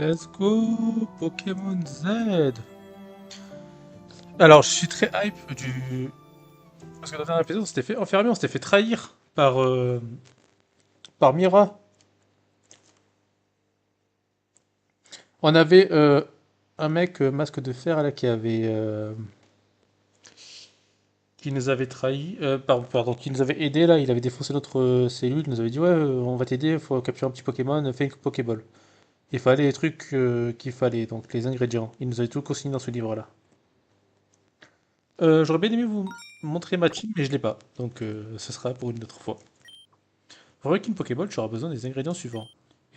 Let's go Pokémon Z. Alors, je suis très hype du... Parce que dans le dernier épisode, on s'était fait enfermer, on s'était fait trahir par Mira. On avait un mec masque de fer là qui nous avait trahi, pardon, qui nous avait aidé là, il avait défoncé notre cellule, il nous avait dit ouais, on va t'aider, il faut capturer un petit Pokémon, fais une Pokéball. Il fallait les trucs qu'il fallait, donc les ingrédients. Il nous avait tout consigné dans ce livre là. J'aurais bien aimé vous montrer ma team, mais je l'ai pas, donc ce sera pour une autre fois. Pour une Pokéball, tu auras besoin des ingrédients suivants.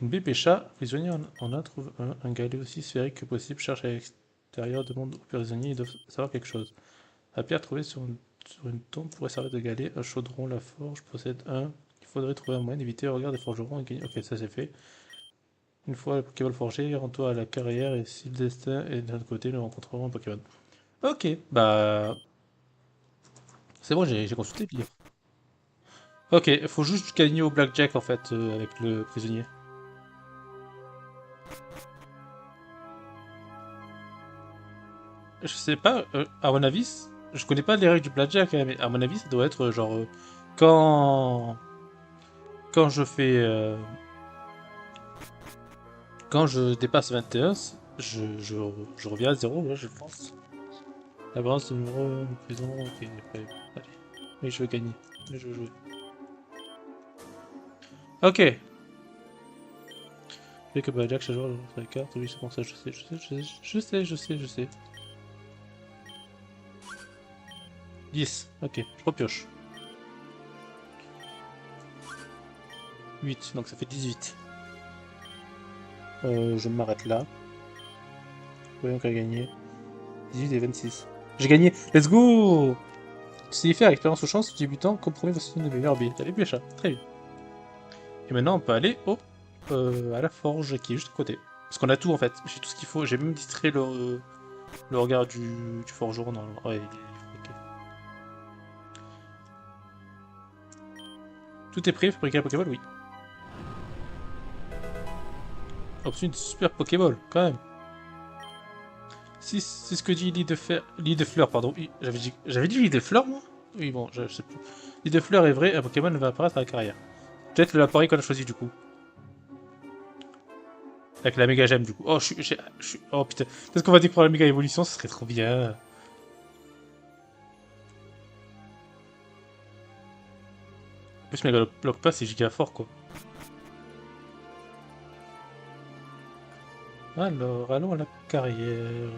Une bébé chat, prisonnier en a, trouve un galet aussi sphérique que possible, cherche à l'extérieur, demande aux prisonniers, ils doivent savoir quelque chose. La pierre trouvée sur une tombe pourrait servir de galet, un chaudron, la forge possède un. Il faudrait trouver un moyen d'éviter le regard des forgerons et gagner. Ok, ça c'est fait. Une fois le Pokéball forgé, rends-toi à la carrière et si le destin est d'un autre côté, nous rencontrerons un Pokémon. Ok, bah. C'est bon, j'ai consulté le livre. Ok, faut juste gagner au blackjack en fait avec le prisonnier. Je sais pas, à mon avis, je connais pas les règles du blackjack, hein, mais à mon avis, ça doit être genre quand quand je fais quand je dépasse 21, je reviens à zéro, ouais, je pense. La balance de numéro prison, ok, allez. Oui, je veux gagner. Oui, je veux jouer. Ok. Dès que blackjack, chaque joueur joue la carte, oui, c'est bon, ça, je sais. 10, ok, je repioche. 8, donc ça fait 18. Je m'arrête là. Voyons qu'à gagner. 18 et 26. J'ai gagné, let's go! Tu sais y faire, expérience ou chance, débutant, compromis votre de meilleur billet. Allez, Pécha, très bien. Et maintenant, on peut aller à la forge qui est juste à côté. Parce qu'on a tout en fait, j'ai tout ce qu'il faut. J'ai même distrait le regard du forgeron. Non, ouais, ok. Tout est prêt, fabriquer un Pokéball, oui. Obtenu une super Pokéball, quand même. Si c'est ce que dit Lit de Fleur, pardon. Oui, j'avais dit Lit de Fleur, moi. Oui, bon, je sais plus. Lit de Fleur est vrai, un Pokémon va apparaître à la carrière. Peut-être l'appareil qu'on a choisi du coup. Avec la méga gemme du coup. Oh, oh putain. Peut-être qu'on va découvrir la méga évolution, ce serait trop bien. En plus, méga bloc pas, c'est giga fort quoi. Alors, allons à la carrière.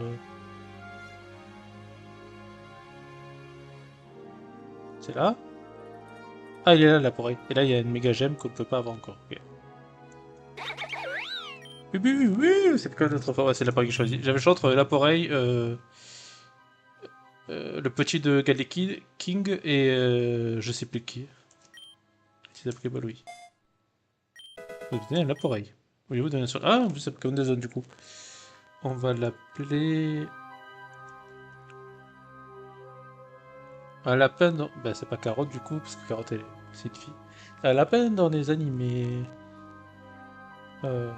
C'est là? Ah, il est là l'appareil. Et là, il y a une méga gemme qu'on ne peut pas avoir encore. Ok. Oui, oui, oui, oui, c'est quoi notre forme? Ouais, c'est l'appareil que je choisis. J'avais le choix entre l'appareil, le petit de Galeki King et je sais plus qui. C'est Pokéball, oui. Vous donner l'appareil. Oui, vous donner sur. Ah, en plus, c'est Pokémon des zones du coup. On va l'appeler. Un lapin dans... Bah, c'est pas Carotte du coup, parce que Carotte, c'est une fille. Un lapin dans les animés. Euh...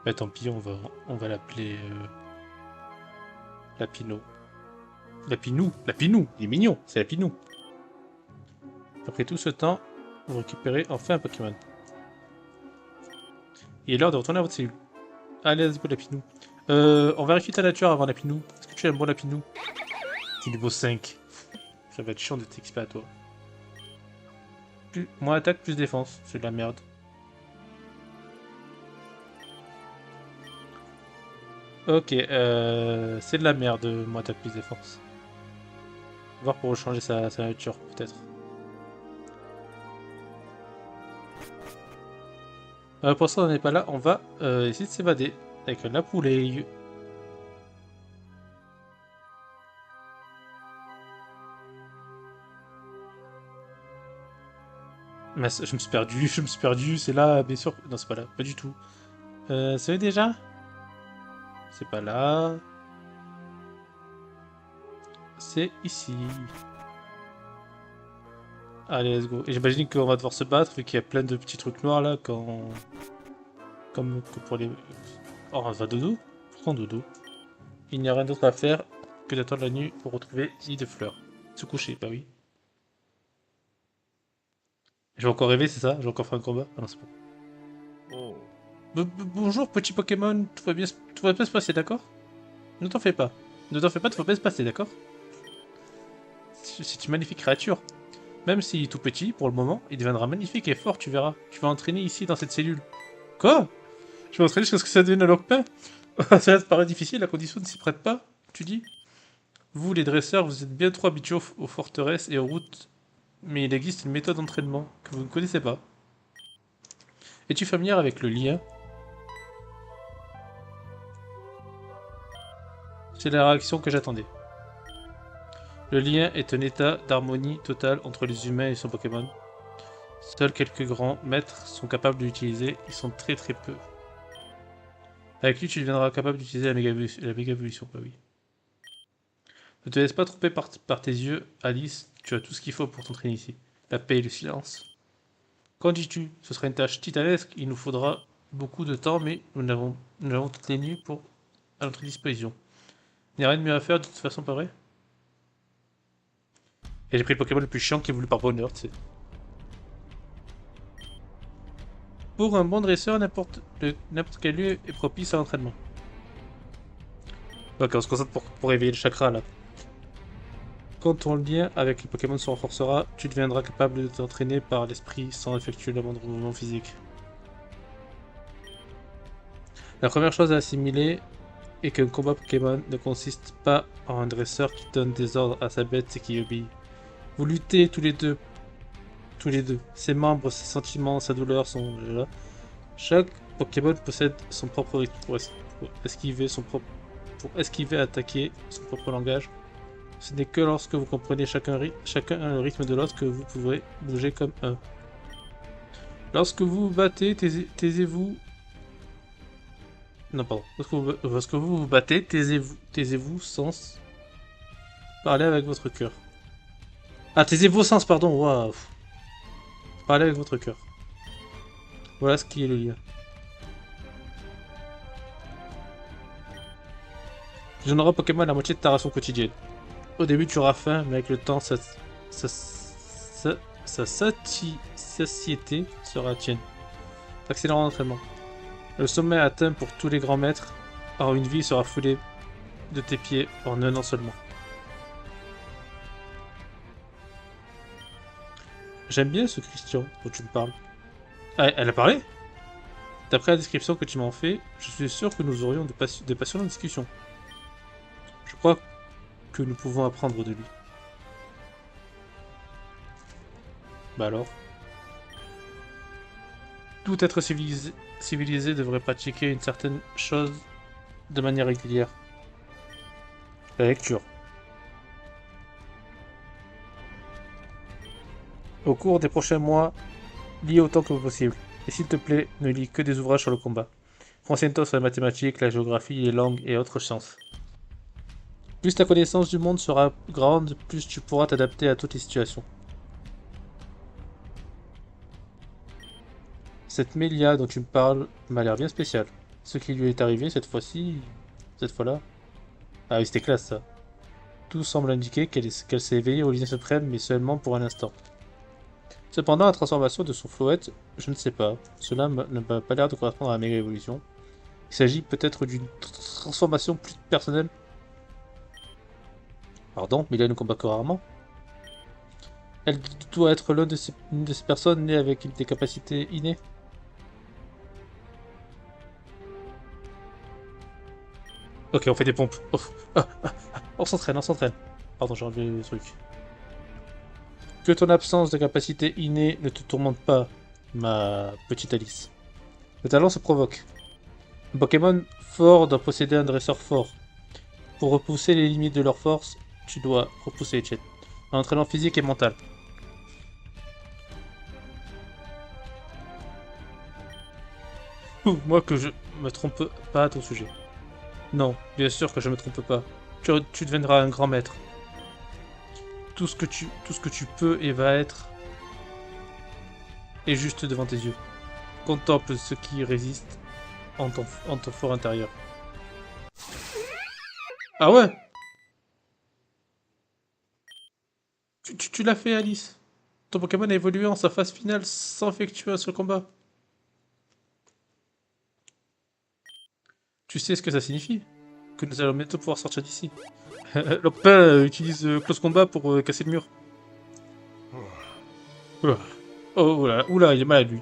Bah, tant pis, on va l'appeler Lapinou. Lapinou, il est mignon, c'est Lapinou. Après tout ce temps, vous récupérez enfin un Pokémon. Il est l'heure de retourner à votre cellule. Allez, let's go Lapinou. On vérifie ta nature avant Lapinou. Est-ce que tu es un bon Lapinou? Tu es niveau 5. Ça va être chiant de t'expérimenter à toi. Moins attaque, plus défense. C'est de la merde. Ok, c'est de la merde, moins attaque, plus défense. Voir pour changer sa nature, peut-être. Pour ça, on n'est pas là. On va essayer de s'évader avec la poulet. Mais je me suis perdu, je me suis perdu. C'est là, bien sûr. Non, c'est pas là, pas du tout. C'est déjà? C'est pas là. C'est ici. Allez, let's go. Et j'imagine qu'on va devoir se battre vu qu'il y a plein de petits trucs noirs là quand comme que pour les... Oh, on va dodo? Prends dodo. Il n'y a rien d'autre à faire que d'attendre la nuit pour retrouver nid de fleurs. Se coucher, bah oui. Je vais encore rêver, c'est ça? Je vais encore faire un combat? Ah non, c'est bon. Oh. Bonjour, petit Pokémon. Tout va bien se passer, d'accord? Ne t'en fais pas. Ne t'en fais pas, tout va bien se passer, d'accord? C'est une magnifique créature. Même s'il est tout petit, pour le moment, il deviendra magnifique et fort, tu verras. Je vais entraîner ici, dans cette cellule. Quoi? Je vais entraîner jusqu'à ce que ça devienne un lock-pain? Ça te paraît difficile, la condition ne s'y prête pas, tu dis? Vous, les dresseurs, vous êtes bien trop habitués aux forteresses et aux routes, mais il existe une méthode d'entraînement que vous ne connaissez pas. Es-tu familière avec le lien? C'est la réaction que j'attendais. Le lien est un état d'harmonie totale entre les humains et son Pokémon. Seuls quelques grands maîtres sont capables de l'utiliser, ils sont très peu. Avec lui, tu deviendras capable d'utiliser la méga évolution, bah oui. Ne te laisse pas tromper par tes yeux, Alice, tu as tout ce qu'il faut pour t'entraîner ici. La paix et le silence. Qu'en dis-tu? Ce sera une tâche titanesque, il nous faudra beaucoup de temps, mais nous avons toutes les nuits à notre disposition. Il n'y a rien de mieux à faire de toute façon, pas vrai? Et j'ai pris le Pokémon le plus chiant qui est voulu par bonheur, tu sais. Pour un bon dresseur, n'importe quel lieu est propice à l'entraînement. Ok, on se concentre pour réveiller le chakra là. Quand ton lien avec les Pokémon se renforcera, tu deviendras capable de t'entraîner par l'esprit sans effectuer le moindre mouvement physique. La première chose à assimiler est qu'un combat Pokémon ne consiste pas en un dresseur qui donne des ordres à sa bête et qui obéit. Vous luttez tous les deux. Ses membres, ses sentiments, sa douleur sont là. Chaque Pokémon possède son propre rythme pour esquiver et attaquer son propre langage. Ce n'est que lorsque vous comprenez chacun le rythme de l'autre que vous pouvez bouger comme un. Lorsque vous vous battez, taisez-vous. Non, pardon. Lorsque vous vous battez, taisez-vous sans parler avec votre cœur. Ah, taisez vos sens, pardon. Waouh. Parlez avec votre cœur. Voilà ce qui est le lien. Tu donneras au Pokémon la moitié de ta ration quotidienne. Au début, tu auras faim, mais avec le temps, sa satiété sera tienne. Accélérant l'entraînement. Le sommet atteint pour tous les grands maîtres, alors une vie sera foulée de tes pieds en un an seulement. J'aime bien ce Christian dont tu me parles. Ah, elle a parlé? D'après la description que tu m'en fais, je suis sûr que nous aurions de passionnantes discussions. Je crois que nous pouvons apprendre de lui. Bah alors? Tout être civilisé devrait pratiquer une certaine chose de manière régulière. La lecture. Au cours des prochains mois, lis autant que possible. Et s'il te plaît, ne lis que des ouvrages sur le combat. Renseigne-toi sur les mathématiques, la géographie, les langues et autres sciences. Plus ta connaissance du monde sera grande, plus tu pourras t'adapter à toutes les situations. Cette Mélia dont tu me parles m'a l'air bien spéciale. Ce qui lui est arrivé cette fois-là. Ah oui, c'était classe ça. Tout semble indiquer qu'elle s'est éveillée au lien suprême, mais seulement pour un instant. Cependant, la transformation de son Floette, je ne sais pas. Cela ne m'a pas l'air de correspondre à la méga évolution. Il s'agit peut-être d'une transformation plus personnelle. Pardon, mais il ne combat que rarement. Elle doit être l'une de ces personnes nées avec des capacités innées. Ok, on fait des pompes. On s'entraîne, on s'entraîne. Pardon, j'ai enlevé le truc. Que ton absence de capacité innée ne te tourmente pas, ma petite Alice. Le talent se provoque. Un Pokémon fort doit posséder un dresseur fort. Pour repousser les limites de leur force, tu dois repousser les tiennes. Un entraînement physique et mental. Moi que je me trompe pas à ton sujet. Non, bien sûr que je me trompe pas. Tu deviendras un grand maître. Tout ce que tu peux et va être est juste devant tes yeux. Contemple ce qui résiste en ton fort intérieur. Ah ouais? Tu l'as fait, Alice. Ton Pokémon a évolué en sa phase finale sans effectuer un seul combat. Tu sais ce que ça signifie? Que nous allons bientôt pouvoir sortir d'ici. Lopin utilise Close Combat pour casser le mur. Oula. Oh oula, oula, il est malade lui.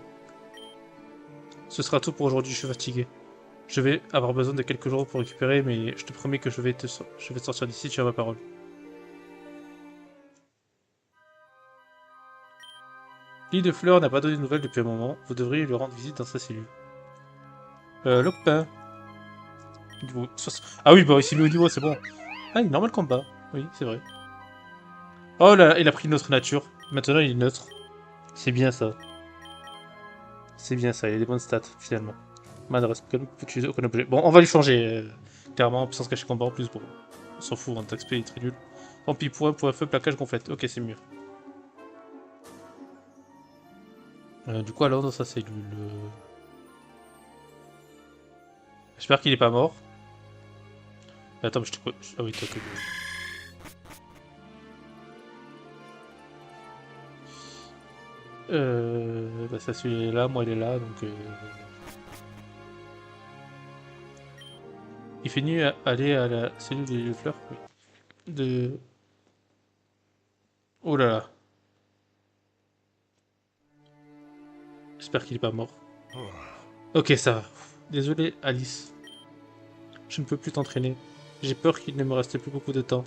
Ce sera tout pour aujourd'hui, je suis fatigué. Je vais avoir besoin de quelques jours pour récupérer, mais je te promets que je vais te sortir d'ici, tu as ma parole. L'île de Fleur n'a pas donné de nouvelles depuis un moment, vous devriez lui rendre visite dans sa cellule. Lopin. Ah oui, bah il s'est mis au niveau, c'est bon. Ah, il est normal combat. Oui, c'est vrai. Oh là, il a pris notre nature. Maintenant, il est neutre. C'est bien ça. C'est bien ça, il a des bonnes stats, finalement. Madresse, Pokémon peut utiliser aucun objet. Bon, on va lui changer. Clairement, puissance cachée combat en plus. Bon, on s'en fout, hein, XP est très nul. Tant pis, pour un feu, plaquage gonflette. Ok, c'est mieux. Du coup, alors, dans sa cellule. J'espère qu'il est pas mort. Attends, mais je te. Ah oui, toi que. Bah, ça, celui est là, moi, il est là, donc. Il fait nuit à aller à la cellule des fleurs. Oui. De. Oh là là. J'espère qu'il est pas mort. Ok, ça va. Désolé, Alice. Je ne peux plus t'entraîner. J'ai peur qu'il ne me reste plus beaucoup de temps.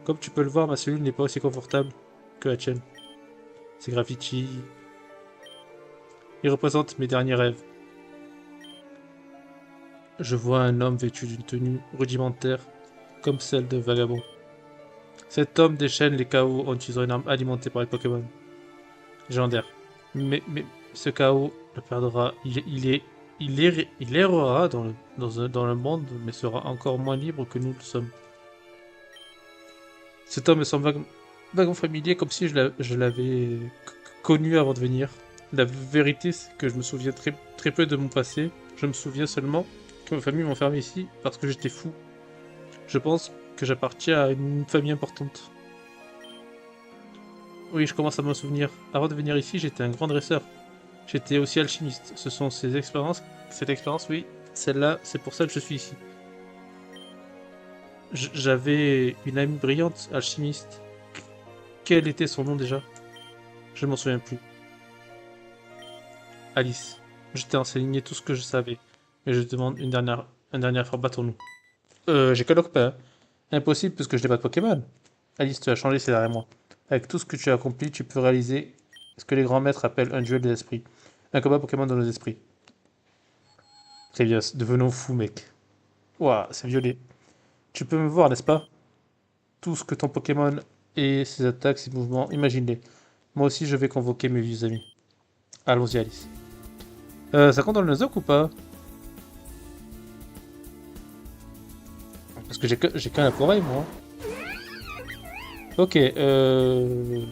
Comme tu peux le voir, ma cellule n'est pas aussi confortable que la tienne. Ces graffitis. Ils représentent mes derniers rêves. Je vois un homme vêtu d'une tenue rudimentaire, comme celle d'un vagabond. Cet homme déchaîne les chaos en utilisant une arme alimentée par les Pokémon. Légendaire. Mais ce chaos le perdra. Il errera dans le monde, mais sera encore moins libre que nous le sommes. Cet homme me semble vaguement familier, comme si je l'avais connu avant de venir. La vérité, c'est que je me souviens très peu de mon passé. Je me souviens seulement que ma famille m'a enfermé ici parce que j'étais fou. Je pense que j'appartiens à une famille importante. Oui, je commence à m'en souvenir. Avant de venir ici, j'étais un grand dresseur. J'étais aussi alchimiste. Ce sont cette expérience, oui, celle-là, c'est pour ça que je suis ici. J'avais une amie brillante, alchimiste. Quel était son nom déjà? Je ne m'en souviens plus. Alice. Je t'ai enseigné tout ce que je savais. Mais je te demande une dernière fois, battons-nous. J'ai que pas. Impossible puisque je n'ai pas de Pokémon. Alice, tu as changé ces derniers mois. Avec tout ce que tu as accompli, tu peux réaliser ce que les grands maîtres appellent un duel des esprits. Un combat Pokémon dans nos esprits. C'est bien, devenons fous, mec. Ouah, c'est violet. Tu peux me voir, n'est-ce pas? Tout ce que ton Pokémon et ses attaques, ses mouvements, imagine-les. Moi aussi, je vais convoquer mes vieux amis. Allons-y, Alice. Ça compte dans le Nuzlocke ou pas? Parce que j'ai qu'un appareil, moi. Ok, je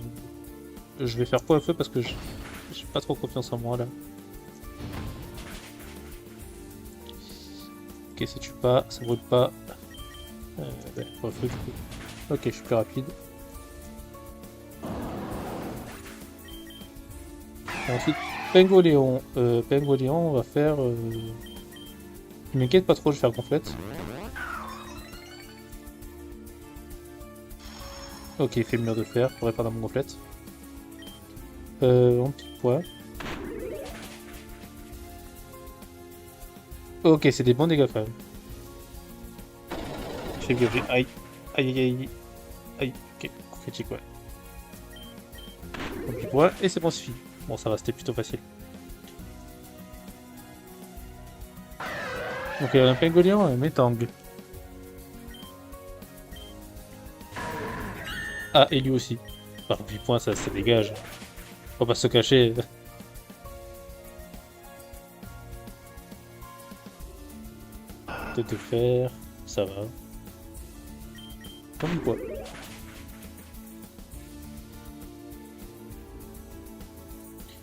vais faire point feu parce que j'ai pas trop confiance en moi là. Ok, ça tue pas, ça brûle pas. Ouais, point feu du coup. Ok, je suis plus rapide. Et ensuite, Pengoléon. Pengoléon, on va faire. Il m'inquiète pas trop, je vais faire gonflette. Ok, il fait le mur de fer pour répondre à mon gonflette. En petit poids. Ok, c'est des bons dégâts quand même. J'ai viré. Aïe. Aïe aïe aïe. Aïe. Ok, coup critique, ouais. En petit poids, et c'est bon, suffit. Bon, ça va, c'était plutôt facile. Donc il y a un Pengoléon et un Metang. Ah, et lui aussi. Par 8 points, ça dégage. Faut pas se cacher. Tête de fer, ça va. Comme quoi.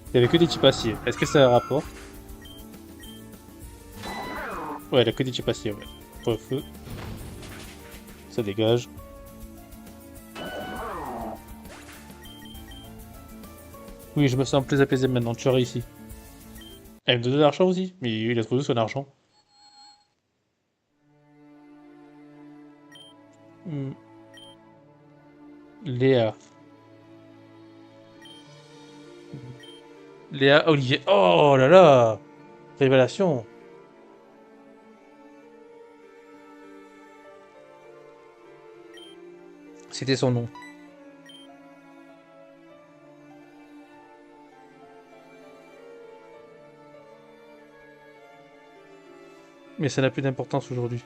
Il y avait que des types acier. Est-ce que ça a un rapport? Ouais, la Kodichi est passée, ouais. Pour le feu. Ça dégage. Oui, je me sens plus apaisé maintenant. Tu as réussi. Elle me donne de l'argent aussi. Mais il a trouvé son argent. Hmm. Léa. Léa Olivier. Oh là là! Révélation. C'était son nom. Mais ça n'a plus d'importance aujourd'hui.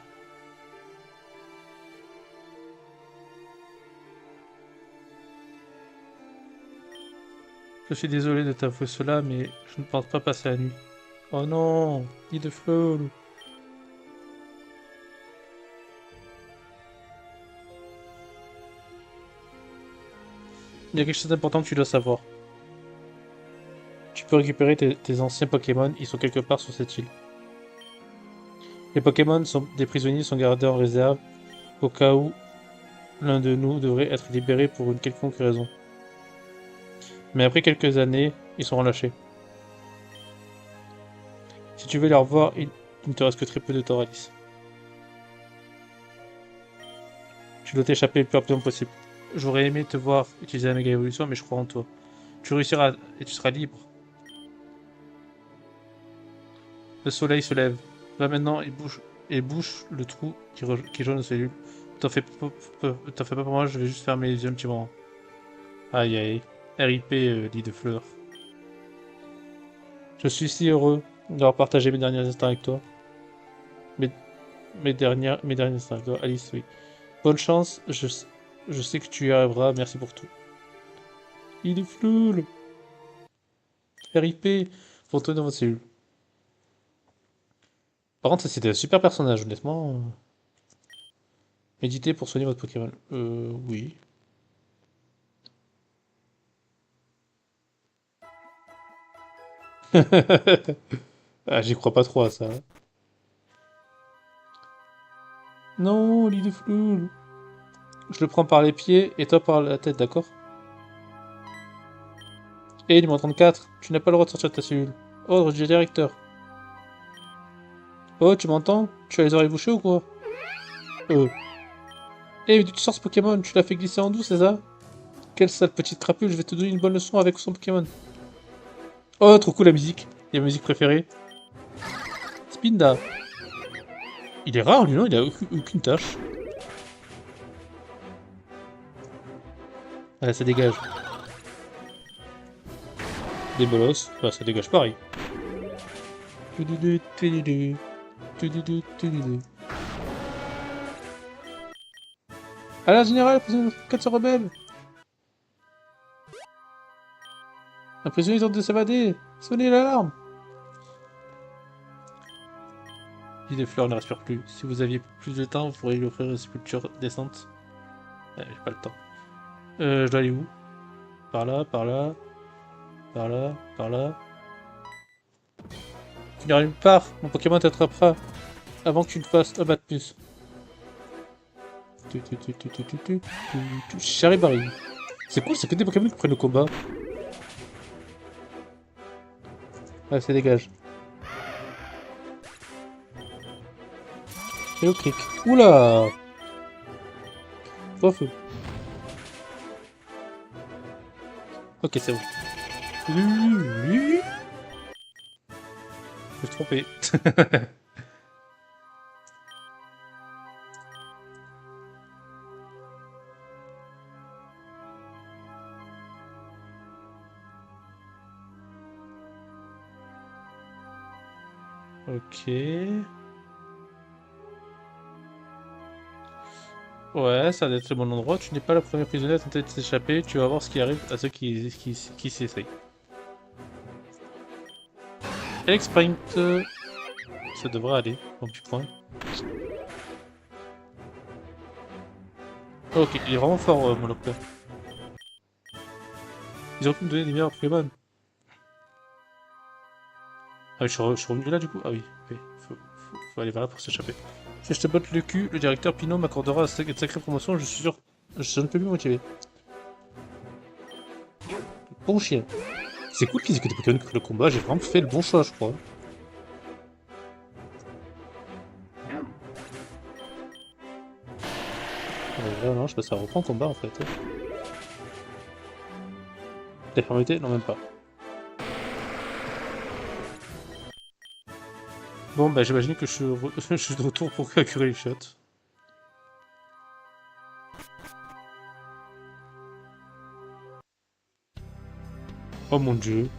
Je suis désolé de t'avouer cela, mais je ne pense pas passer la nuit. Oh non! Nid de fleurs. Il y a quelque chose d'important que tu dois savoir. Tu peux récupérer tes anciens Pokémon, ils sont quelque part sur cette île. Les Pokémon des prisonniers sont gardés en réserve au cas où l'un de nous devrait être libéré pour une quelconque raison. Mais après quelques années, ils seront lâchés. Si tu veux les revoir, il ne te reste que très peu de temps, Alice. Tu dois t'échapper le plus rapidement possible. J'aurais aimé te voir utiliser la méga évolution, mais je crois en toi. Tu réussiras et tu seras libre. Le soleil se lève. Va maintenant et bouche le trou qui jaune nos cellules. T'en fais pas pour moi, je vais juste fermer les yeux un petit moment. Aïe aïe. RIP, lit de fleurs. Je suis si heureux d'avoir partagé mes derniers instants avec toi. Mes, mes derniers instants avec toi, Alice, oui. Bonne chance, je sais que tu y arriveras, merci pour tout. Lit de fleurs. RIP, pour dans votre cellule. Par contre, ça c'était un super personnage, honnêtement. Méditez pour soigner votre Pokémon. Oui. Ah, j'y crois pas trop à ça, hein. Non, lit de flou. Je le prends par les pieds et toi par la tête, d'accord? Et numéro 34, tu n'as pas le droit de sortir de ta cellule. Ordre du directeur. Oh, tu m'entends? Tu as les oreilles bouchées ou quoi? Euh. Eh, mais tu sors ce Pokémon, tu l'as fait glisser en douce, c'est ça? Quelle sale petite crapule, je vais te donner une bonne leçon avec son Pokémon. Oh, trop cool la musique. Il y a ma musique préférée. Spinda. Il est rare, lui, non? Il a aucune tâche. Allez, ça dégage. Des bolosses, bah, ça dégage pareil. Tududu, tududu, tududu, tududu. Alors, général, prisonnier 4 se rebelle. Un prisonnier tente de s'évader. Sonnez l'alarme. L'île des fleurs ne respire plus. Si vous aviez plus de temps, vous pourriez lui offrir une sculpture décente. J'ai pas le temps. Je dois aller où? Par là, par là, par là, par là. Tu n'iras nulle part. Mon Pokémon t'attrapera avant que tu ne fasses un bat de plus. Charibari. C'est cool, c'est que des Pokémon qui prennent le combat. Ouais, ça dégage. Et au clic. Oula! Pas feu. Ok, c'est bon. Je me suis trompé. Ok. Ouais, ça doit être le bon endroit. Tu n'es pas la première prisonnière à tenter de s'échapper. Tu vas voir ce qui arrive à ceux qui s'essayent. Alex Sprint. Ça devrait aller. Bon petit point. Ok, il est vraiment fort, mon Lopter. Ils ont pu me donner des meilleurs Pokémon. Ah oui, je suis revenu là du coup. Ah oui, ok. faut aller vers là pour s'échapper. Si je te botte le cul, le directeur Pinot m'accordera une sacrée promotion, je suis sûr. Je ne peux plus motiver. Bon chien. C'est cool qu'ils aient que des Pokémon que le combat, j'ai vraiment fait le bon choix, je crois. Non, je sais pas, ça reprend le combat en fait. La fermeté? Non, même pas. Bon, bah j'imagine que je suis de retour pour capturer les shots. Oh mon dieu.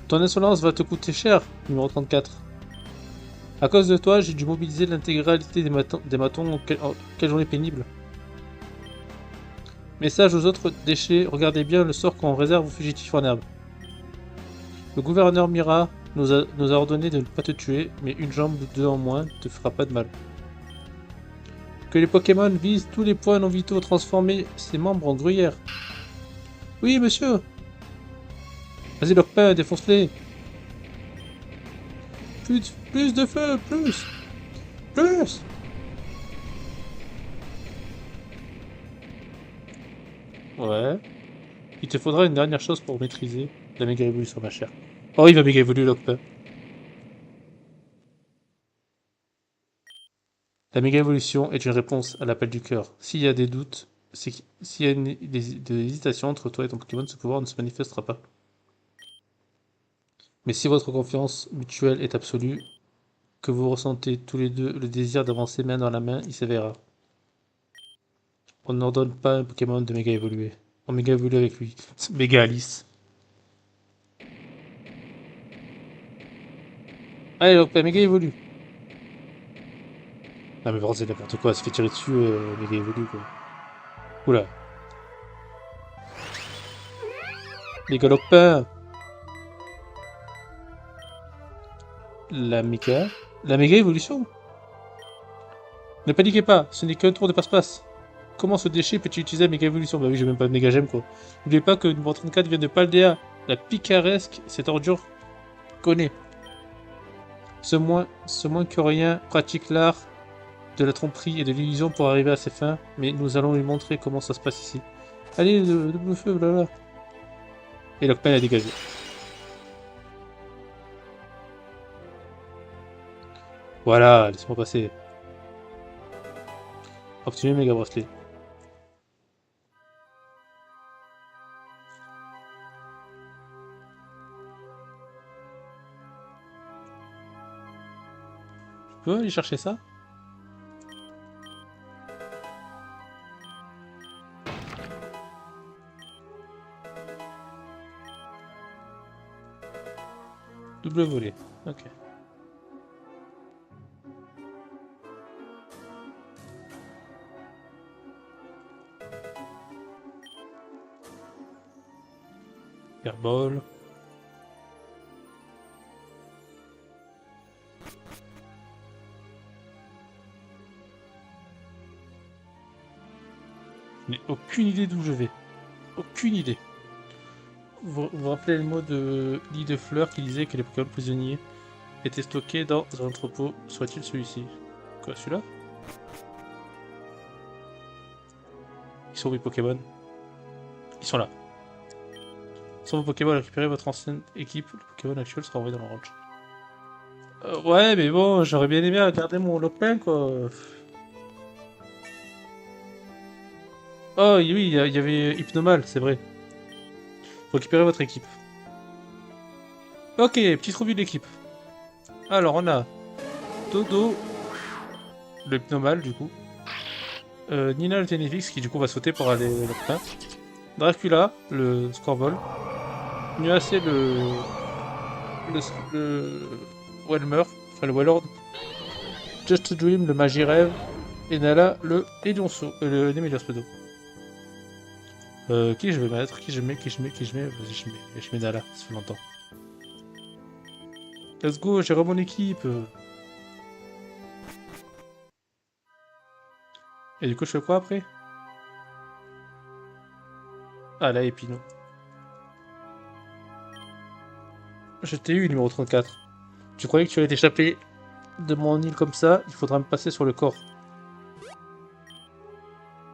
Ton insolence va te coûter cher, numéro 34. À cause de toi, j'ai dû mobiliser l'intégralité des matons. Quelle journée pénible. Message aux autres déchets, regardez bien le sort qu'on réserve aux fugitifs en herbe. Le gouverneur Mira nous a ordonné de ne pas te tuer, mais une jambe ou deux en moins te fera pas de mal. Que les Pokémon visent tous les points non vitaux, transformer ses membres en gruyère. Oui, monsieur. Vas-y, Lockpin, défonce-les. Plus de feu, plus. Ouais. Il te faudra une dernière chose pour maîtriser la méga évolution, ma chère. Oh, il va méga évoluer, Lockpin. La méga évolution est une réponse à l'appel du cœur. S'il y a des doutes, s'il y a de l'hésitation entre toi et ton Pokémon, ce pouvoir ne se manifestera pas. Mais si votre confiance mutuelle est absolue, que vous ressentez tous les deux le désir d'avancer main dans la main, il s'avérera. On n'ordonne pas un Pokémon de méga évoluer. On méga évolue avec lui. Méga Alice. Allez, Lockpin, méga évolue. Non mais bon, c'est n'importe quoi, elle se fait tirer dessus, méga évolue quoi. Oula. Méga Lockpin. La méga... La méga évolution. Ne paniquez pas, ce n'est qu'un tour de passe-passe. Comment ce déchet peut-il utiliser la méga évolution? Bah oui, j'ai même pas de méga gemme quoi. N'oubliez pas que numéro 34 vient de Paldea. La picaresque, cette ordure connaît. Ce moins que rien pratique l'art de la tromperie et de l'illusion pour arriver à ses fins, mais nous allons lui montrer comment ça se passe ici. Allez, le double feu, blabla. Et Lockman a dégagé. Voilà, laisse-moi passer. Obtenez méga bracelet. Je peux aller chercher ça? Double volet. Ok. Airball. Je n'ai aucune idée d'où je vais. Aucune idée. Vous vous rappelez le mot de lit de fleurs qui disait que les Pokémon prisonniers étaient stockés dans un entrepôt? Soit-il celui-ci? Quoi, celui-là? Ils sont où mes Pokémon? Ils sont là. Sans vos Pokémon, récupérez votre ancienne équipe. Le Pokémon actuel sera envoyé dans le ranch. Ouais, mais bon, j'aurais bien aimé regarder mon Lockman, quoi. Oh, oui, il y avait Hypnomal, c'est vrai. Récupérez votre équipe. Ok, petite revue de l'équipe. Alors, on a Dodo, le Hypnomal, du coup. Nina, le Tenefix, qui du coup va sauter pour aller au Lockman. Dracula, le Scorball. Nuacé, le Welmer, enfin le Wellord. Just a Dream, le Magirève. Et Nala, le Elionceau, le Nemelios plutôt. Qui je vais mettre? Qui je mets? Vas-y, je mets Nala, ça fait longtemps. Let's go, j'ai mon équipe. Et du coup, je fais quoi après? Ah, là, Epino. Je t'ai eu, numéro 34. Tu croyais que tu allais t'échapper de mon île comme ça? Il faudra me passer sur le corps.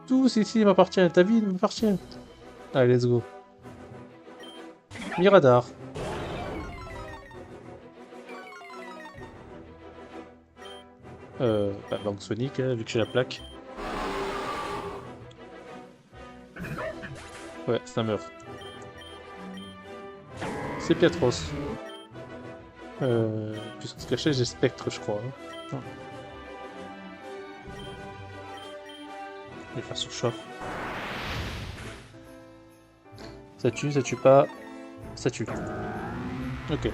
Tout ici m'appartient, ta vie m'appartient. Allez, let's go. Miradar. Banque Sonic, hein, vu que j'ai la plaque. Ouais, ça meurt. C'est Piatros. Puisqu'on se cachait, j'ai Spectre, je crois. Hein. Non. Je vais faire surchauffe. Ça tue pas. Ça tue. Ok.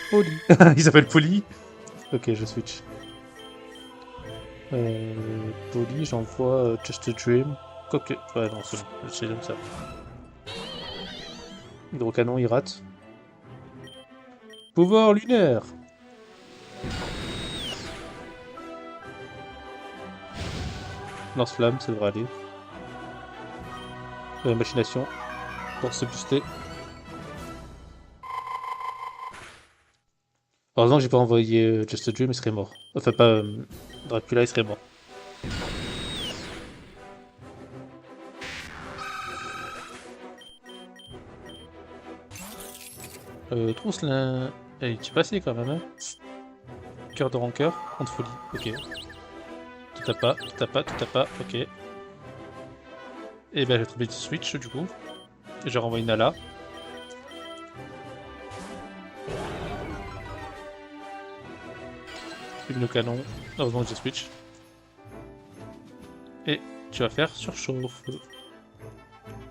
Poli. Il s'appelle Poli. Ok, je switch. Poli, j'envoie Just a Dream. Quoique. Ouais, non, c'est bon. C'est comme ça. Hydrocanon, il rate. Pouvoir lunaire. Lance-flamme, ça devrait aller. Machination. Pour se booster. Heureusement que j'ai pas envoyé Just a Dream, il serait mort. Enfin, pas Dracula, il serait mort. Trousselin. Eh, tu es passé quand même, hein. Cœur de rancœur, contre folie. Ok. Tout à pas, tout à pas, tout à pas. Ok. Et ben, j'ai trouvé du switch du coup. Et je renvoie une Nala. Une canon. Heureusement que j'ai switch. Et tu vas faire surchauffe.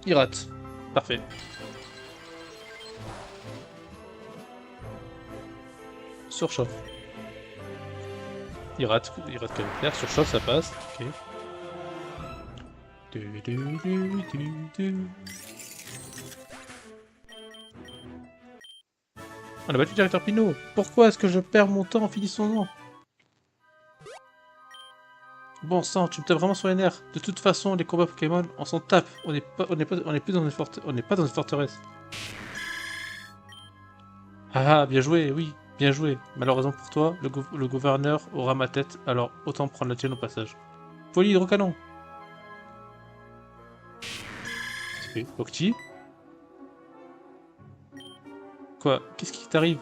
Il rate. Parfait. Surchauffe. Il rate quand même clair. Surchauffe, ça passe. Ok. On a battu le directeur Pinot. Pourquoi est-ce que je perds mon temps en finissant? Bon sang, tu me tapes vraiment sur les nerfs. De toute façon, les combats Pokémon, on s'en tape. On n'est plus dans une forteresse. Ah, bien joué, oui, bien joué. Malheureusement pour toi, le gouverneur aura ma tête, alors autant prendre la tienne au passage. Folie hydrocanon. C'est fait. Octi. Quoi? Qu'est-ce qui t'arrive?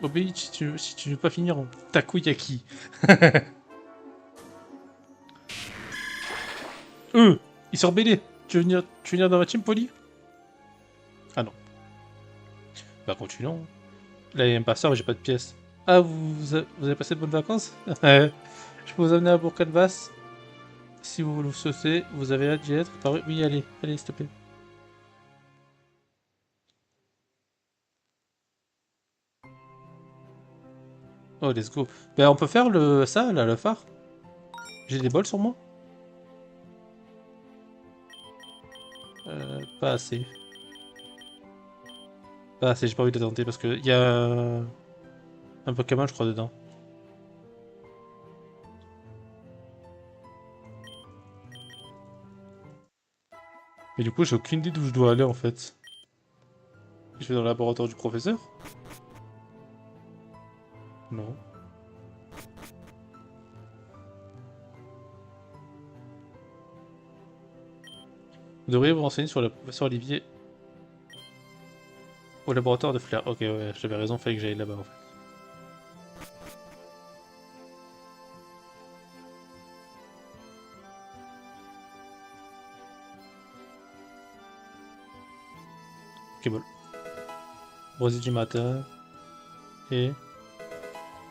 Obéis si tu veux pas finir en takoyaki. Il s'est rebellé. Tu veux venir dans ma team, Poli? Ah non. Bah continuons. Là, il y a un passeur, mais j'ai pas de pièces. Ah, vous avez passé de bonnes vacances? Je peux vous amener à Bourg-Canvas. Si vous le souhaitez, vous avez hâte d'y être. Oui, allez, allez, s'il te plaît. Oh, let's go. Ben, on peut faire ça, là, le phare. J'ai des bols sur moi? Pas assez. Pas assez, j'ai pas envie de tenter parce qu'il y a un Pokémon, je crois, dedans. Mais du coup, j'ai aucune idée d'où je dois aller en fait. Je vais dans le laboratoire du professeur? Non. Vous devriez vous renseigner sur le professeur Olivier au laboratoire de Flair. Ok, ouais, j'avais raison, fallait que j'aille là-bas en fait. Ok, bon. Rosée du matin et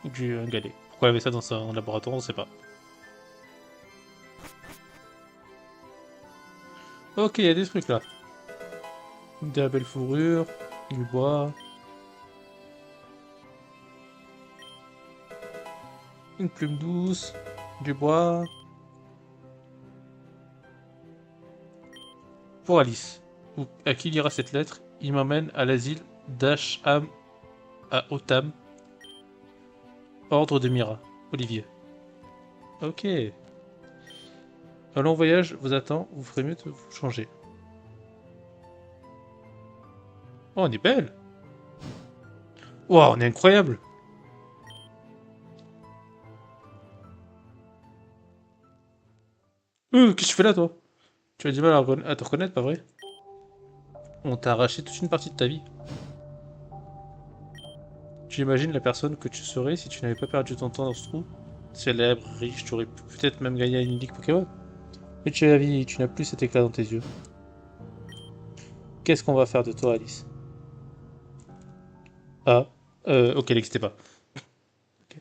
du galet. Pourquoi elle avait ça dans son laboratoire, on sait pas. Ok, il y a des trucs là. De la belle fourrure, du bois, une plume douce, du bois. Pour Alice. À qui lira cette lettre? Il m'emmène à l'asile d'Asham à Otam. Ordre de Mira. Olivier. Ok. Un long voyage vous attend, vous ferez mieux de vous changer. Oh, on est belle. Wow, on est incroyable. Qu'est-ce que tu fais là, toi? Tu as du mal à te reconnaître, pas vrai? On t'a arraché toute une partie de ta vie. Tu imagines la personne que tu serais si tu n'avais pas perdu ton temps dans ce trou? Célèbre, riche, tu aurais peut-être même gagné une ligue Pokémon. Mais tu as la vie, tu n'as plus cet éclat dans tes yeux. Qu'est-ce qu'on va faire de toi, Alice? Ah, ok, elle n'existait pas. Ok.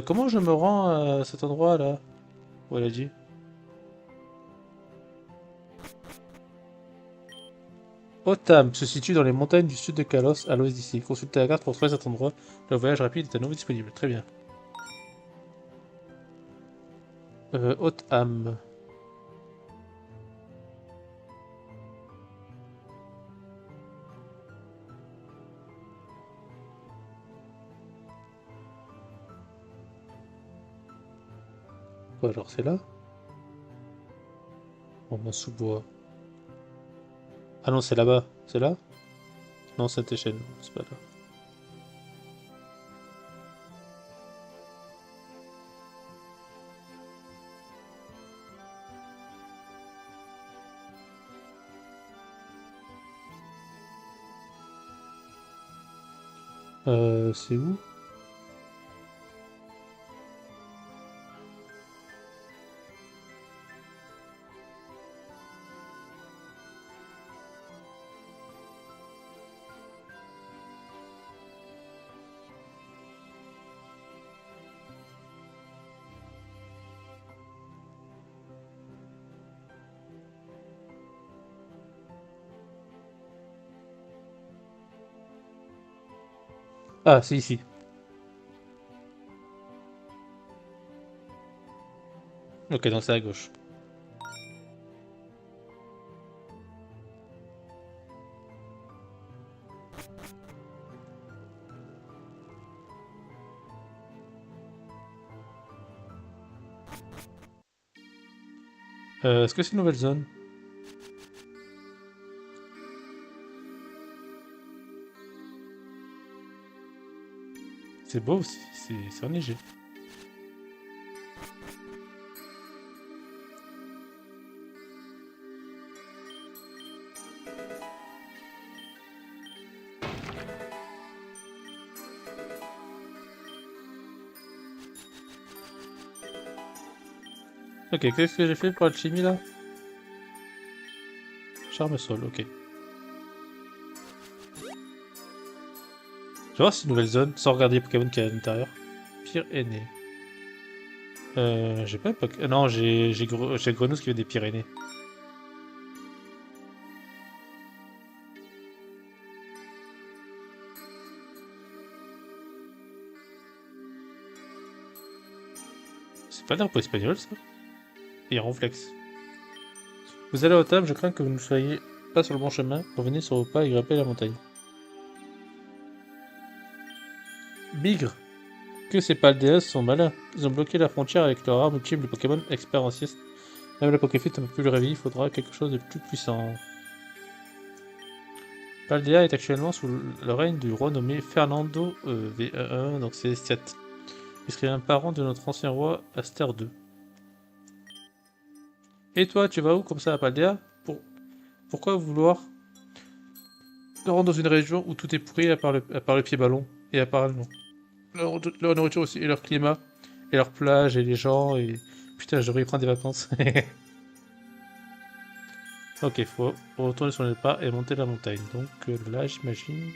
Comment je me rends à cet endroit-là? Où elle a dit. Otam se situe dans les montagnes du sud de Kalos, à l'ouest d'ici. Consultez la carte pour trouver cet endroit. Le voyage rapide est à nouveau disponible. Très bien. Otam. Quoi, alors c'est là? On m'en sous-bois. Ah non, c'est là-bas. C'est là? Non, c'est échelle. C'est pas là. C'est où? Ah, c'est ici. Ok, donc c'est à gauche. Est-ce que c'est une nouvelle zone? C'est beau aussi, c'est enneigé. Ok, qu'est-ce que j'ai fait pour l'alchimie là? Charme sol, ok. Je vais voir si c'est une nouvelle zone, sans regarder les Pokémon qu'il y a à l'intérieur. Pyrénées. J'ai pas non, j'ai Grenouille qui veut des Pyrénées. C'est pas l'air pour espagnol ça? Et ronflex. Vous allez au table, je crains que vous ne soyez pas sur le bon chemin. Revenez sur vos pas et grimpez la montagne. Bigre! Que ces Paldéas sont malins. Ils ont bloqué la frontière avec leur arme ultime, le Pokémon expert en sieste. Même la Pokéfit ne peut plus le réveiller, il faudra quelque chose de plus puissant. Paldea est actuellement sous le règne du roi nommé Fernando V1, donc c'est Estiat. Il serait un parent de notre ancien roi Aster II. Et toi, tu vas où comme ça à Paldea? Pourquoi vouloir te rendre dans une région où tout est pourri à part le pied ballon et à part leur nourriture aussi, et leur climat, et leur plage, et les gens, et... Putain, je devrais y prendre des vacances. Ok, faut retourner sur les pas et monter la montagne. Donc là, j'imagine...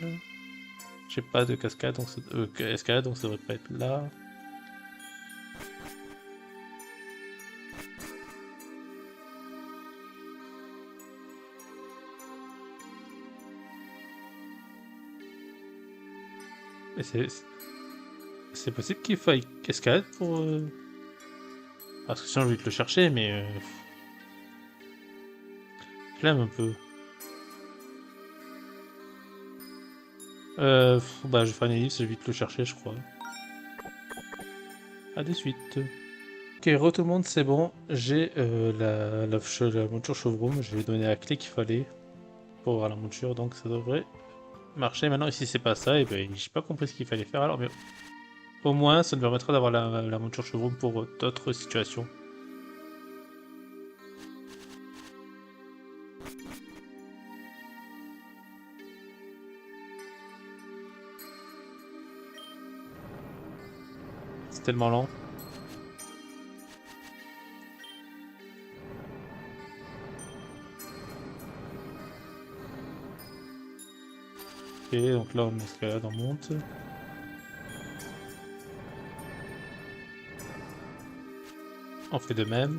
J'ai pas de cascade, donc escalade, donc ça devrait pas être là. Et c'est possible qu'il faille escalade pour... Parce que sinon, je vais te le chercher, mais... Flemme un peu. Bah, je vais faire une ellipse, je vais vite le chercher, je crois. À de suite. Ok, re tout le monde, c'est bon. J'ai la monture Chevroom, je vais donner la clé qu'il fallait. pour avoir la monture, donc ça devrait marcher. Maintenant, ici c'est pas ça, et ben j'ai pas compris ce qu'il fallait faire alors, mais au moins ça nous permettra d'avoir la monture chevron pour d'autres situations. C'est tellement lent. Ok, donc là on escalade, on monte. On fait de même.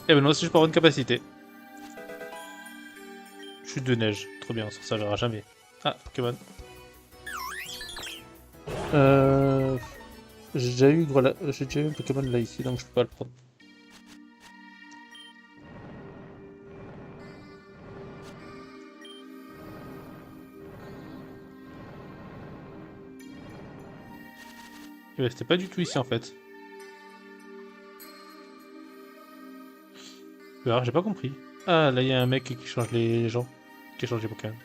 Et maintenant aussi je peux avoir une capacité. Chute de neige, trop bien, ça ne servira jamais. Ah, Pokémon. Euh... J'ai déjà eu un Pokémon là ici, donc je peux pas le prendre. C'était pas du tout ici en fait. Alors j'ai pas compris. Ah là il y a un mec qui change les gens. Qui change les Pokémon.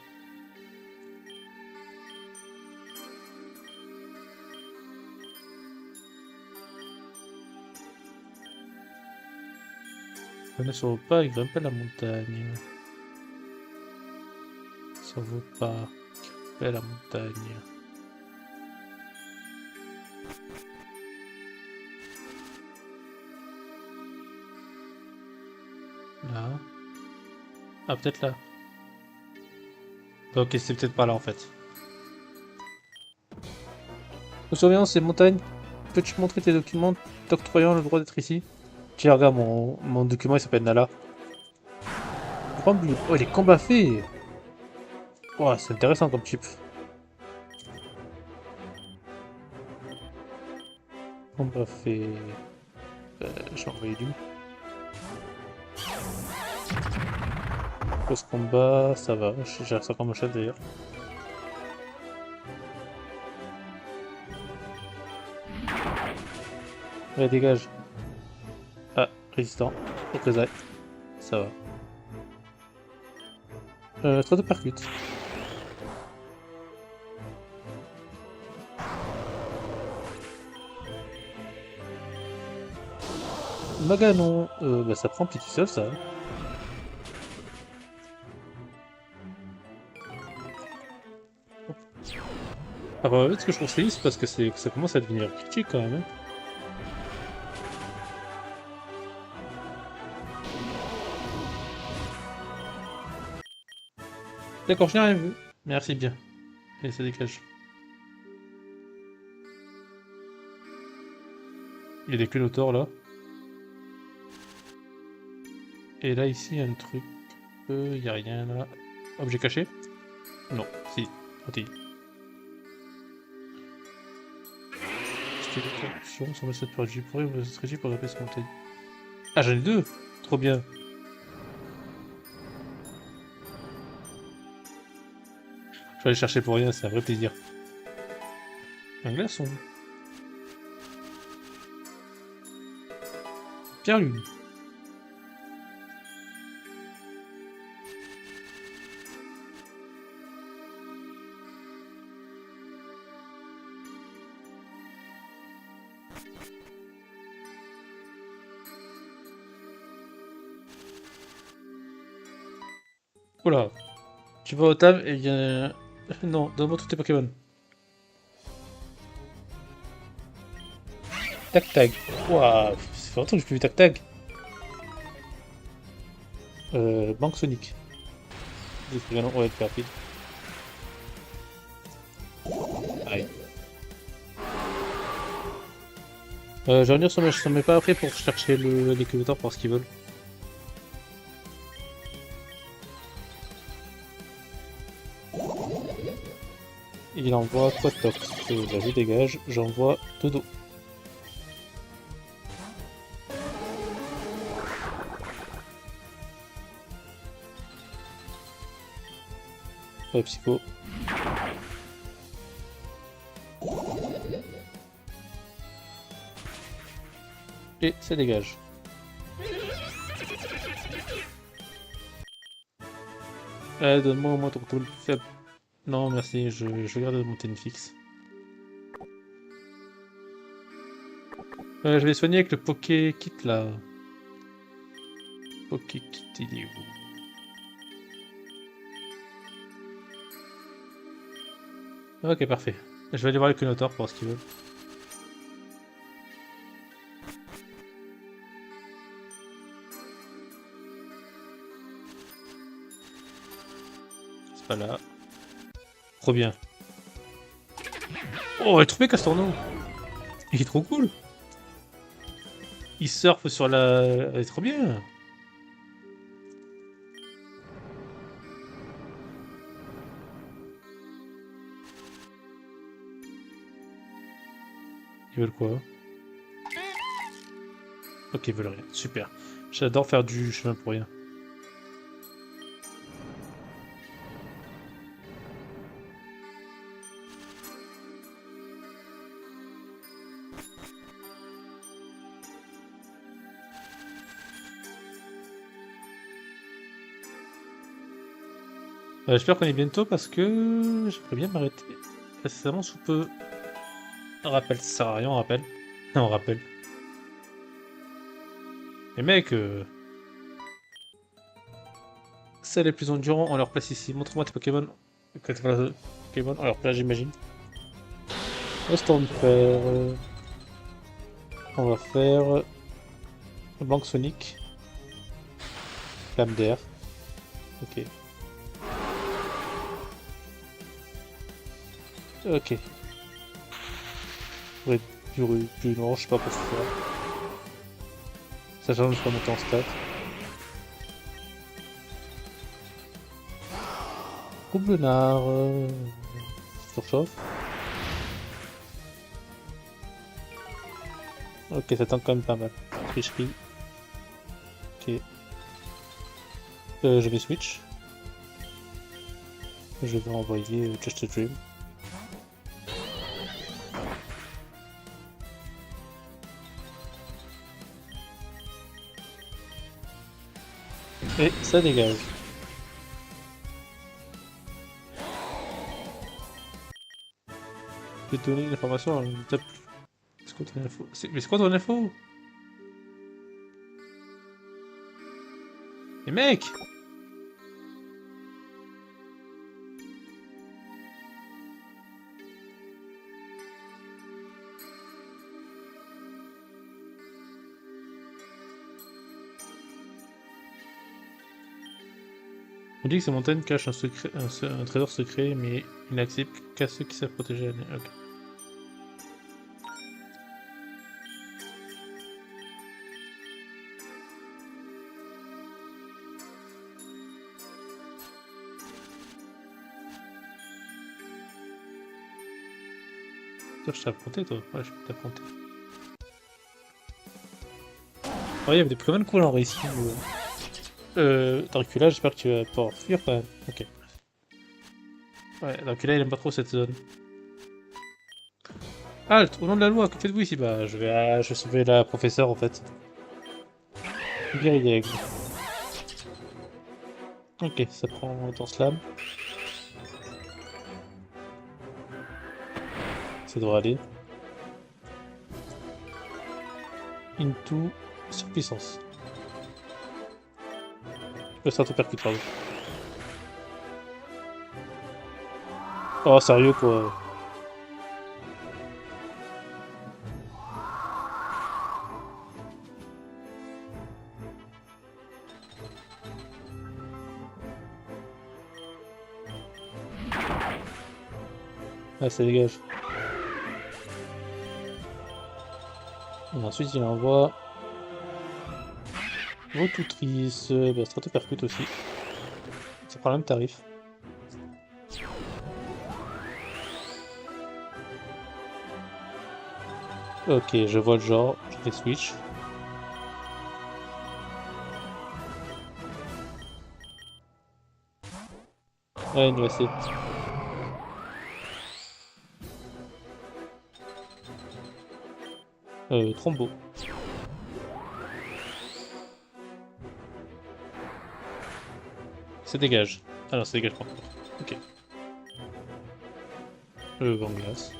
On ne s'en vaut pas, il grimpe la montagne. Ça vaut pas. La montagne. Là. Ah peut-être là. Ok, c'est peut-être pas là en fait. Surveillance et montagne. Peux-tu montrer tes documents t'octroyant le droit d'être ici? Tiens, regarde, mon document il s'appelle Nala. Oh, il est combat fait! Oh, c'est intéressant comme type. Combat fait. Je vais envoyer lui. Post-combat, ça va. Je gère ça comme un chef d'ailleurs. Allez, dégage. Ah, résistant. Représailles. Ça va. 3 de percute. Maganon. Bah ça prend petit tout seul ça. Alors, ce que je conseille, c'est parce que ça commence à devenir critique quand même. Hein. D'accord, je n'ai rien vu. Merci bien. Et ça dégage. Il y a des clés là. Et là, ici, il y a un truc. Il n'y a rien là. Objet caché? Non, si. Antilles. Sur son message perdu. Pourrait vous stratégie pour grimper cette montagne. Ah, j'en ai deux! Trop bien. Je vais aller chercher pour rien, c'est un vrai plaisir. Un glaçon. Pierre Lune. Oula. Tu vas au table et il y a... Non, donne-moi tous tes Pokémon. Tac Tag. Waouh, ça fait longtemps que j'ai plus vu Tac Tag. Banque Sonic. On va être rapide. Aïe. Je vais revenir sur mes pas après pour chercher l'équilibre pour voir ce qu'ils veulent. Il envoie Quatox. Je dégage, j'envoie Dodo. Psycho. Et ça dégage. Donne-moi au moins ton Pokémon le plus faible. Non, merci, je garde mon Tenfix. Je vais soigner avec le Poké Kit là. Poké Kit, il est où? Ok, parfait. Je vais aller voir le Kunotor pour voir ce qu'il veut. C'est pas là. Trop bien. Oh, j'ai trouvé Castorno. Il est trop cool. Il surfe sur la... Il est trop bien. Ils veulent quoi? Ok, ils veulent rien. Super. J'adore faire du chemin pour rien. J'espère qu'on est bientôt parce que j'aimerais bien m'arrêter incessamment sous peu. Un rappel, ça sert à rien, on rappelle. Non, on rappelle. Les mecs, celles les plus endurants, on leur place ici. Montre-moi tes Pokémon. Quand tu vois Pokémon, on leur place, j'imagine. Stormfer. On va faire. Blanc Sonic. Flamme d'air. Ok. Ok. Ouais, du non, je sais pas pourquoi. Ça change pas monter en stat. Coublenard. Surchauffe. Ok, ça tente quand même pas mal. Tricherie. Ok. Je vais switch. Je vais envoyer Just a Dream. Et ça dégage. Je vais te donner l'information à une étape. C'est quoi ton info? Mais c'est quoi ton info? Mais mec! On dit que ces montagnes cachent un secret, un trésor secret, mais il n'accepte qu'à ceux qui savent protéger la... Ok. Toi, je t'ai affronté, toi. Ouais, je peux t'affronter. Oh, il y avait des Pokémon cool en récit. Dracula, j'espère que tu vas pouvoir fuir quand même. Ok. Ouais, Dracula, il aime pas trop cette zone. Halt, au nom de la loi, que faites-vous ici? Bah, je vais sauver la professeure en fait. Guerrier. Ok, ça prend ton slam. Ça devrait aller. Into surpuissance. Ça te percute, pardon. Oh, sérieux quoi. Ah, ça dégage. Et ensuite, il envoie. Vautoutrise. Bah, Stratopercute aussi. Ça prend le même tarif. Ok, je vois le genre. Je fais switch. Ouais, il nous reste. Trombo. Ça dégage. Ah non, ça dégage pas encore. Ok. Vent glace.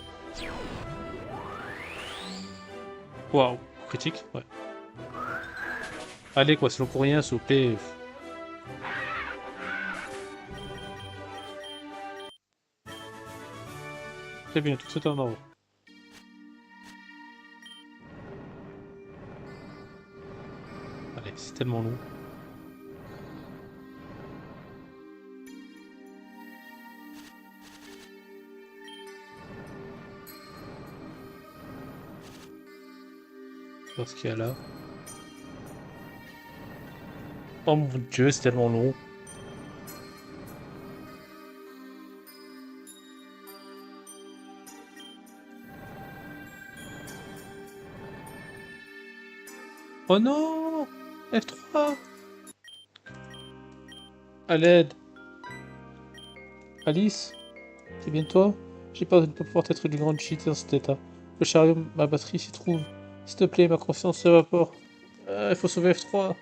Waouh, critique, ouais. Allez quoi, c'est le courrier, s'il vous plaît. Très bien, tout est en ordre. Allez, c'est tellement long. Voir ce qu'il y a là. Oh mon dieu, c'est tellement long. Oh non! F3! À l'aide! Alice? C'est bien toi? J'ai peur de ne pas pouvoir être une grande cheat dans cet état. Le chariot, ma batterie s'y trouve. S'il te plaît, ma conscience s'évapore. Il faut sauver F3.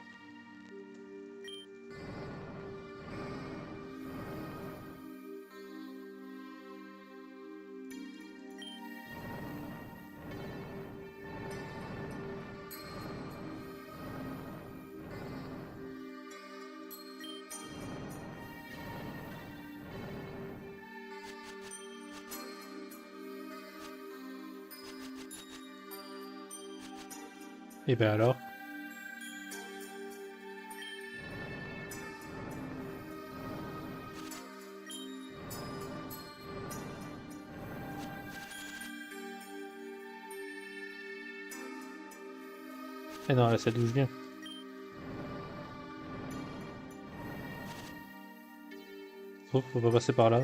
Et ben alors? Eh non, là ça bouge bien. Oh, faut pas passer par là.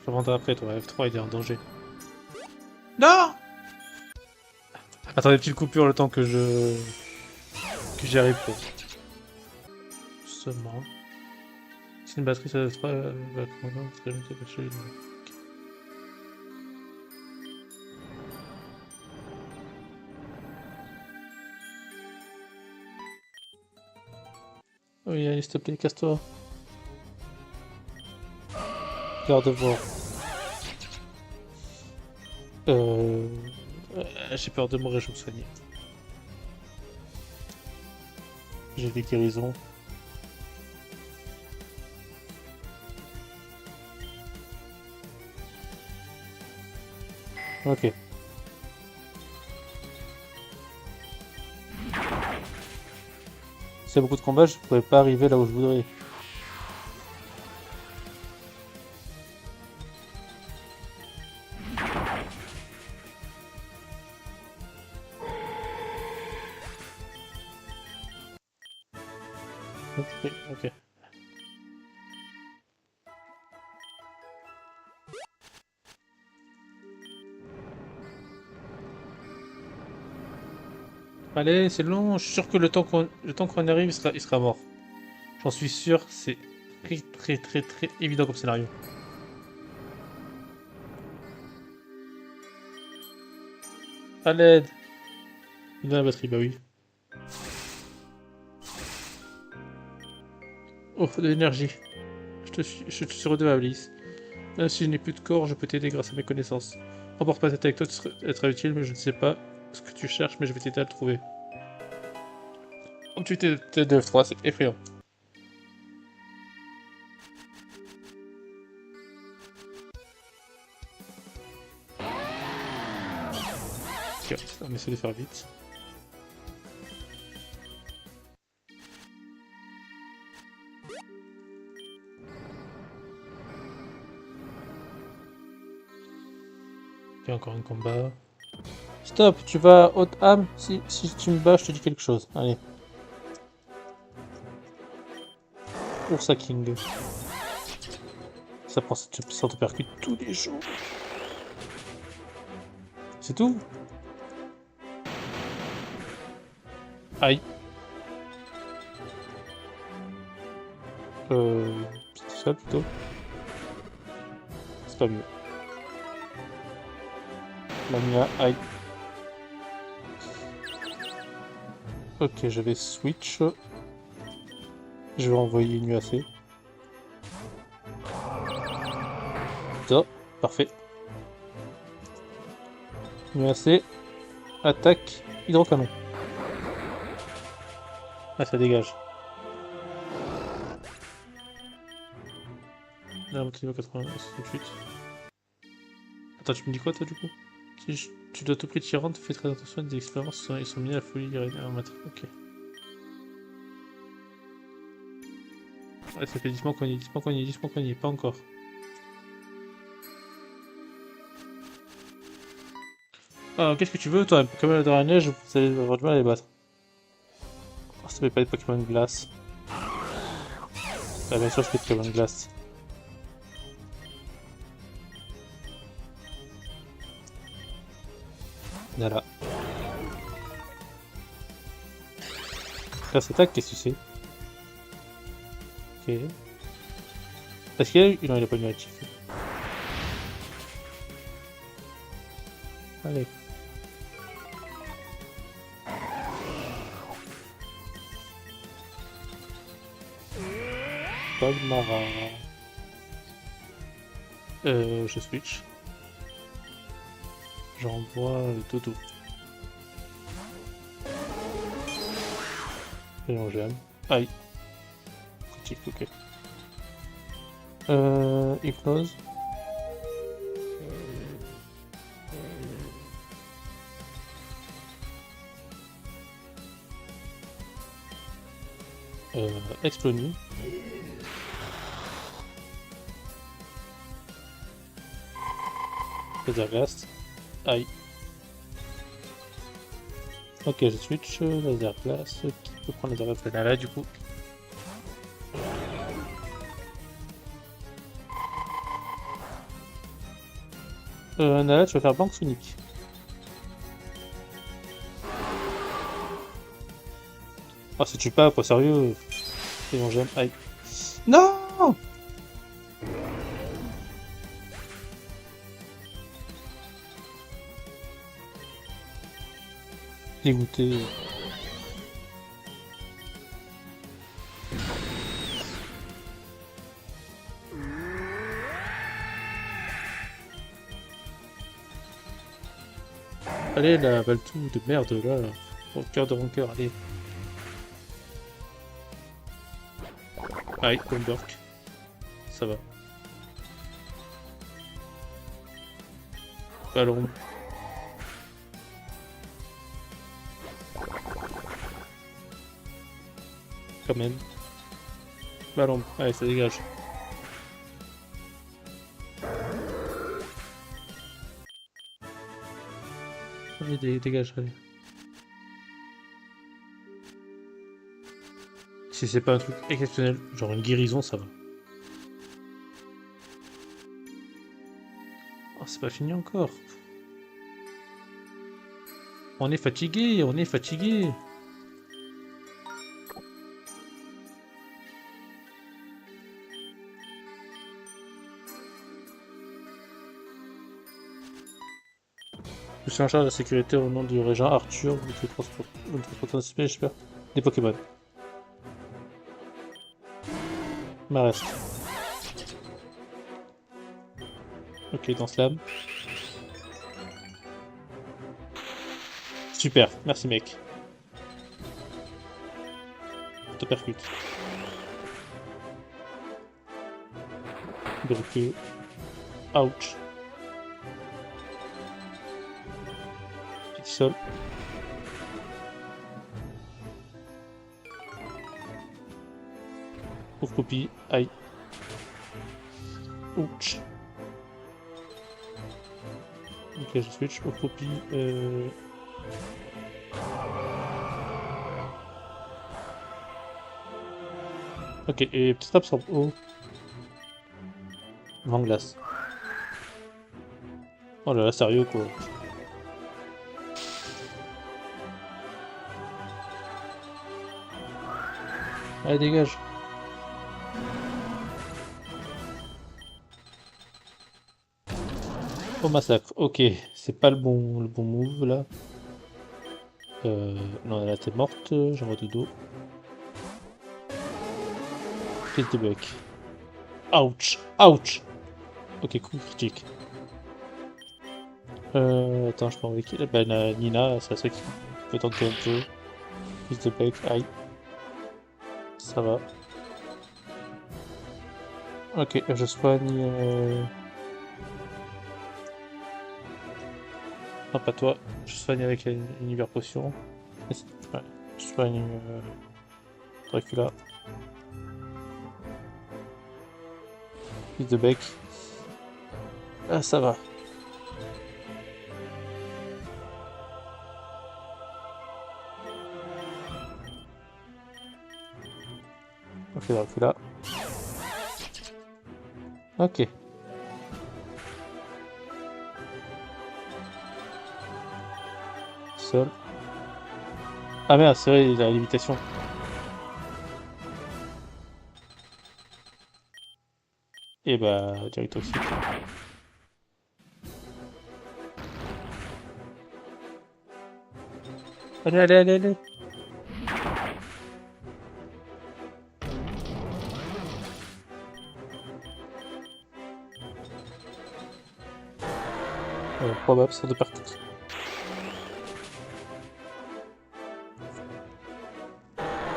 Je reviendrai après, toi. F3 il est en danger. Non! Attendez, petite coupure le temps que j'y arrive pour. Seulement. C'est une batterie, ça F3 va convaincre très bien de chez lui. Oui, allez, s'il te plaît, casse-toi. Garde voir. J'ai peur de mourir, je vais me soigner. J'ai des guérisons. Ok. S'il y a beaucoup de combats, je pourrais pas arriver là où je voudrais. Ok. Allez, c'est long, je suis sûr que le temps qu'on arrive, il sera mort. J'en suis sûr, c'est très évident comme scénario. À l'aide! Il a la batterie, bah oui. Oh, de l'énergie. Je te suis redevable, Alice. Même si je n'ai plus de corps, je peux t'aider grâce à mes connaissances. Emporte pas tête avec toi, tu seras utile, mais je ne sais pas ce que tu cherches, mais je vais t'aider à le trouver. Comme tu t'es de F3, c'est effrayant. Ok, on essaie de faire vite. Ok, encore un combat. Stop, tu vas haute âme. Si tu me bats, je te dis quelque chose. Allez. Ursa King. Ça te percute tous les jours. C'est tout? Aïe. C'est ça plutôt. C'est pas mieux. Lamia, aïe. Ok, je vais switch. Je vais envoyer une UAC. Ça, parfait. UAC. Attaque. Hydrocanon. Ah, ça dégage. Là, on niveau 80, tout de suite. Attends, tu me dis quoi toi du coup? Tu dois tout prix tyran, fais très attention, des expériences, ils sont mis à la folie en maître. Ok. Ouais, ça fait 10 mois qu'on y est, 10 mois qu'on y est, 10 mois qu'on y est, pas encore. Ah, qu'est-ce que tu veux toi? Pokémon dans la neige, vous allez avoir du mal à les battre. Oh, ça fait pas des Pokémon de glace. Ah, bien sûr, je fais des Pokémon de glace. Voilà. Classe attaque, qu'est-ce que c'est? Ok. Est-ce qu'il a eu... Non, il a pas eu actif. Allez. Palmara. Je switch. J'envoie Dodo. Et on gemme. Aïe. Critique, ok. Hypnose. Explonie. Laser Blast. Aïe. Ok, je switch. Laser Blast. Qui peut prendre Laser Blast? Là, du coup. Nala, tu vas faire Banque Sonic. Ah, si tu pas, quoi, sérieux. Et on gemme. Aïe. Non! Dégoûté. Allez, la Baltou de merde, là. Au cœur de rancœur, allez. Aïe, Gomberk. Ça va. Ballon. Quand même. Ballon. Allez, ça dégage. Allez, dégage, allez. Si c'est pas un truc exceptionnel, genre une guérison, ça va. Oh, c'est pas fini encore. On est fatigué, on est fatigué. Je suis en charge de la sécurité au nom du régent Arthur, vous transportez anticipé, j'espère. Des Pokémon. Marest. Ok, dans Slam. Super, merci mec. Te percute. Donc, ouch. Petit sol. Pauvre copie, aïe. Ouch. Ok, je switch, pauvre copie. Ok, et petite absorbe. Oh. Vent glace. Oh là là, sérieux quoi. Allez, dégage. Au massacre. Ok, c'est pas le bon move là. Non, là t'es morte, j'envoie de dos. Prise de bec. Ouch! Ouch! Ok, coup critique. Attends, je peux envoyer qui là? Ben, Nina, c'est la seule qui peut tenter un peu. Prise de bec, aïe. Ça va. Ok, je soigne. Non, pas toi. Je soigne avec une hyper potion. Ouais, je soigne Dracula. Prise de bec. Ah, ça va. Ok, Dracula. Ok. Seul. Ah merde, c'est vrai, il a la lévitation. Et bah, direct toxique. Allez, allez, allez, allez. Probable, sort de partout.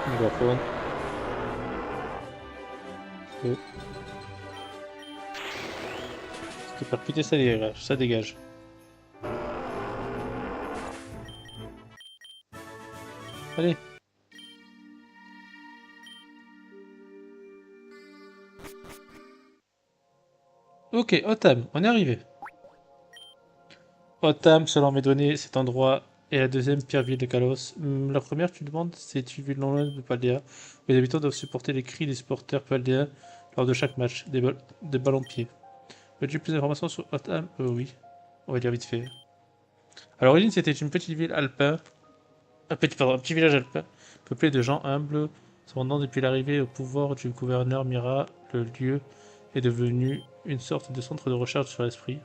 Mégaphone. Ok. C'était percuté, ça dégage. Ça dégage. Allez. Ok, Otam, on est arrivé. Otam, selon mes données, cet endroit est la deuxième pire ville de Kalos. La première, tu demandes, c'est une ville non loin de Paldea, où les habitants doivent supporter les cris des supporters paldéens lors de chaque match, des ballons de pied. Veux-tu plus d'informations sur Otam? Oui, on va dire vite fait. À l'origine, c'était une petite ville alpin, un petit village alpin, peuplé de gens humbles. Cependant, depuis l'arrivée au pouvoir du gouverneur Mira, le lieu est devenu une sorte de centre de recherche sur l'esprit.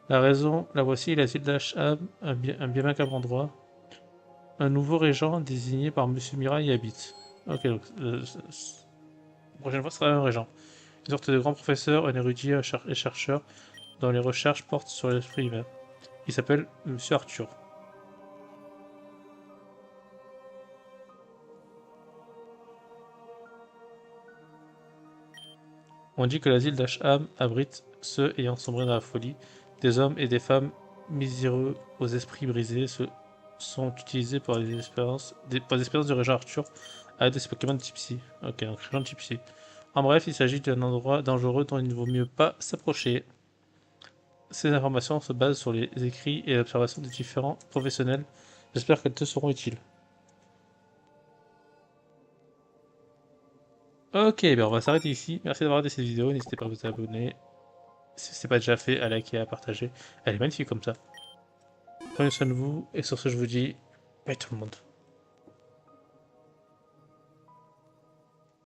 La raison, la voici, l'asile d'Ashab, un bien macabre endroit. Un nouveau régent désigné par Monsieur Mira y habite. Ok, donc la prochaine fois, ce sera un régent. Une sorte de grand professeur, un érudit et chercheur dont les recherches portent sur l'esprit humain. Il s'appelle Monsieur Arthur. On dit que l'asile d'Asham abrite ceux ayant sombré dans la folie. Des hommes et des femmes miséreux aux esprits brisés sont utilisés pour les expériences du régent Arthur avec des Pokémon de Tipsy. Ok, donc régent de Tipsy. En bref, il s'agit d'un endroit dangereux dont il ne vaut mieux pas s'approcher. Ces informations se basent sur les écrits et l'observation des différents professionnels. J'espère qu'elles te seront utiles. Ok, ben on va s'arrêter ici. Merci d'avoir regardé cette vidéo. N'hésitez pas à vous abonner si ce n'est pas déjà fait, à liker et à partager. Elle est magnifique comme ça. Prenez soin de vous, et sur ce, je vous dis bye tout le monde.